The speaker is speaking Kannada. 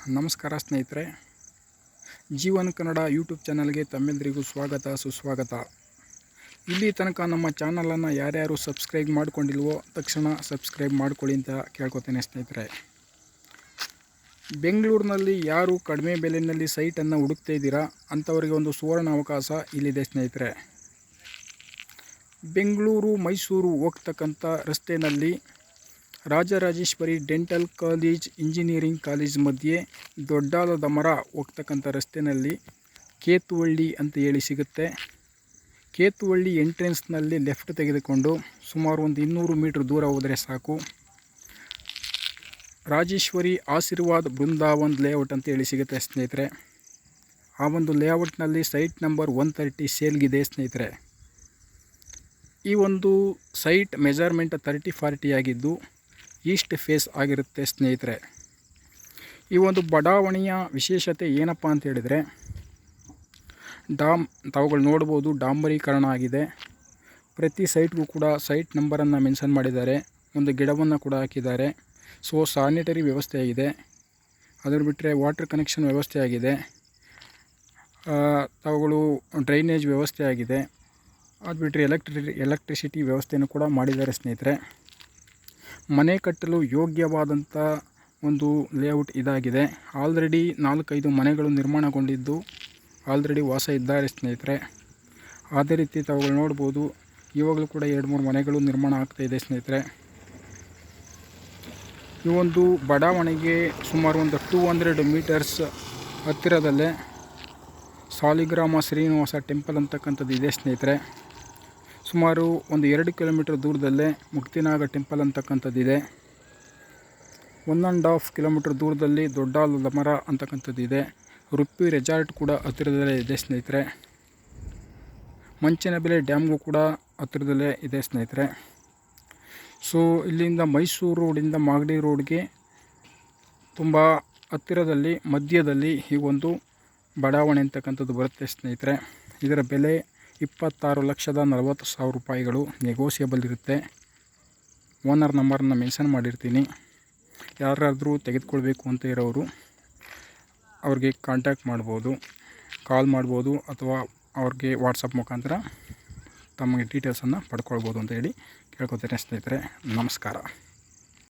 ನಮಸ್ಕಾರ ಸ್ನೇಹಿತರೆ, ಜೀವನ್ ಕನ್ನಡ ಯೂಟ್ಯೂಬ್ ಚಾನಲ್ಗೆ ತಮ್ಮೆಲ್ಲರಿಗೂ ಸ್ವಾಗತ ಸುಸ್ವಾಗತ. ಇಲ್ಲಿ ತನಕ ನಮ್ಮ ಚಾನಲನ್ನು ಯಾರ್ಯಾರು ಸಬ್ಸ್ಕ್ರೈಬ್ ಮಾಡ್ಕೊಂಡಿಲ್ವೋ ತಕ್ಷಣ ಸಬ್ಸ್ಕ್ರೈಬ್ ಮಾಡ್ಕೊಳ್ಳಿ ಅಂತ ಕೇಳ್ಕೊತೇನೆ ಸ್ನೇಹಿತರೆ. ಬೆಂಗಳೂರಿನಲ್ಲಿ ಯಾರು ಕಡಿಮೆ ಬೆಲೆಯಲ್ಲಿ ಸೈಟನ್ನು ಹುಡುಕ್ತಾ ಇದ್ದೀರಾ ಅಂಥವರಿಗೆ ಒಂದು ಸುವರ್ಣ ಅವಕಾಶ ಇಲ್ಲಿದೆ ಸ್ನೇಹಿತರೆ. ಬೆಂಗಳೂರು ಮೈಸೂರು ಹೋಗ್ತಕ್ಕಂಥ ರಸ್ತೆಯಲ್ಲಿ Rajarajeshwari dental college engineering college ಮಧ್ಯೆ ದೊಡ್ಡಾಲದ ಮರ ಹೋಗ್ತಕ್ಕಂಥ ರಸ್ತೆಯಲ್ಲಿ ಕೇತುವಳ್ಳಿ ಅಂತ ಹೇಳಿ ಸಿಗುತ್ತೆ. ಕೇತುವಳ್ಳಿ ಎಂಟ್ರೆನ್ಸ್ನಲ್ಲಿ ಲೆಫ್ಟ್ ತೆಗೆದುಕೊಂಡು ಸುಮಾರು ಒಂದು 200 ಮೀಟ್ರ್ ದೂರ ಹೋದರೆ ಸಾಕು, ರಾಜೇಶ್ವರಿ ಆಶೀರ್ವಾದ್ ಬೃಂದಾವನ್ ಲೇಔಟ್ ಅಂತ ಹೇಳಿ ಸಿಗುತ್ತೆ ಸ್ನೇಹಿತರೆ. ಆ ಒಂದು ಲೇಔಟ್ನಲ್ಲಿ ಸೈಟ್ ನಂಬರ್ 130 ಸೇಲ್ಗಿದೆ ಸ್ನೇಹಿತರೆ. ಈ ಒಂದು ಸೈಟ್ ಮೆಜರ್ಮೆಂಟ್ 30-40 ಆಗಿದ್ದು ಈಸ್ಟ್ ಫೇಸ್ ಆಗಿರುತ್ತೆ ಸ್ನೇಹಿತರೆ. ಈ ಒಂದು ಬಡಾವಣೆಯ ವಿಶೇಷತೆ ಏನಪ್ಪ ಅಂತ ಹೇಳಿದರೆ, ತಾವುಗಳು ನೋಡ್ಬೋದು, ಡಾಂಬರೀಕರಣ ಆಗಿದೆ. ಪ್ರತಿ ಸೈಟ್ಗೂ ಕೂಡ ಸೈಟ್ ನಂಬರನ್ನು ಮೆನ್ಷನ್ ಮಾಡಿದ್ದಾರೆ. ಒಂದು ಗಿಡವನ್ನು ಕೂಡ ಹಾಕಿದ್ದಾರೆ. ಸೊ ಸ್ಯಾನಿಟರಿ ವ್ಯವಸ್ಥೆ ಆಗಿದೆ. ಅದನ್ನು ಬಿಟ್ಟರೆ ವಾಟರ್ ಕನೆಕ್ಷನ್ ವ್ಯವಸ್ಥೆ ಆಗಿದೆ. ತಾವುಗಳು ಡ್ರೈನೇಜ್ ವ್ಯವಸ್ಥೆ ಆಗಿದೆ. ಅದು ಬಿಟ್ಟರೆ ಎಲೆಕ್ಟ್ರಿಸಿಟಿ ವ್ಯವಸ್ಥೆಯನ್ನು ಕೂಡ ಮಾಡಿದ್ದಾರೆ ಸ್ನೇಹಿತರೆ. ಮನೆ ಕಟ್ಟಲು ಯೋಗ್ಯವಾದಂಥ ಒಂದು ಲೇಔಟ್ ಇದಾಗಿದೆ. ಆಲ್ರೆಡಿ 4-5 ಮನೆಗಳು ನಿರ್ಮಾಣಗೊಂಡಿದ್ದು ಆಲ್ರೆಡಿ ವಾಸ ಇದ್ದಾರೆ ಸ್ನೇಹಿತರೆ. ಅದೇ ರೀತಿ ತಾವುಗಳು ನೋಡ್ಬೋದು, ಇವಾಗಲೂ ಕೂಡ 2-3 ಮನೆಗಳು ನಿರ್ಮಾಣ ಆಗ್ತಾಯಿದೆ ಸ್ನೇಹಿತರೆ. ಈ ಒಂದು ಬಡಾವಣೆಗೆ ಸುಮಾರು ಒಂದು 200 ಮೀಟರ್ಸ್ ಹತ್ತಿರದಲ್ಲೇ ಸಾಲಿಗ್ರಾಮ ಶ್ರೀನಿವಾಸ ಟೆಂಪಲ್ ಅಂತಕ್ಕಂಥದ್ದು ಇದೆ ಸ್ನೇಹಿತರೆ. ಸುಮಾರು ಒಂದು 2 ಕಿಲೋಮೀಟರ್ ದೂರದಲ್ಲೇ ಮುಕ್ತಿನಾಗ ಟೆಂಪಲ್ ಅಂತಕ್ಕಂಥದ್ದಿದೆ. 1.5 ಕಿಲೋಮೀಟರ್ ದೂರದಲ್ಲಿ ದೊಡ್ಡಾಲದ ಮರ ಅಂತಕ್ಕಂಥದ್ದಿದೆ. ರುಪ್ಪಿ ರೆಸಾರ್ಟ್ ಕೂಡ ಹತ್ತಿರದಲ್ಲೇ ಇದೆ ಸ್ನೇಹಿತರೆ. ಮಂಚನಬೆಲೆ ಡ್ಯಾಮ್ಗೂ ಕೂಡ ಹತ್ತಿರದಲ್ಲೇ ಇದೆ ಸ್ನೇಹಿತರೆ. ಸೊ ಇಲ್ಲಿಂದ ಮೈಸೂರು ರೋಡಿಂದ ಮಾಗಡಿ ರೋಡ್ಗೆ ತುಂಬ ಹತ್ತಿರದಲ್ಲಿ ಮಧ್ಯದಲ್ಲಿ ಈ ಒಂದು ಬಡಾವಣೆ ಅಂತಕ್ಕಂಥದ್ದು ಬರುತ್ತೆ ಸ್ನೇಹಿತರೆ. ಇದರ ಬೆಲೆ 26,40,000 ರೂಪಾಯಿಗಳು. ನೆಗೋಸಿಯಬಲ್ ಇರುತ್ತೆ. ಓನರ್ ನಂಬರನ್ನು ಮೆನ್ಷನ್ ಮಾಡಿರ್ತೀನಿ. ಯಾರಾದರೂ ತೆಗೆದುಕೊಳ್ಬೇಕು ಅಂತ ಇರೋರು ಅವ್ರಿಗೆ ಕಾಂಟ್ಯಾಕ್ಟ್ ಮಾಡ್ಬೋದು, ಕಾಲ್ ಮಾಡ್ಬೋದು, ಅಥವಾ ಅವ್ರಿಗೆ ವಾಟ್ಸಪ್ ಮುಖಾಂತರ ತಮಗೆ ಡೀಟೇಲ್ಸನ್ನು ಪಡ್ಕೊಳ್ಬೋದು ಅಂತ ಹೇಳಿ ಕೇಳ್ಕೊತೇನೆ ಸ್ನೇಹಿತರೆ. ನಮಸ್ಕಾರ.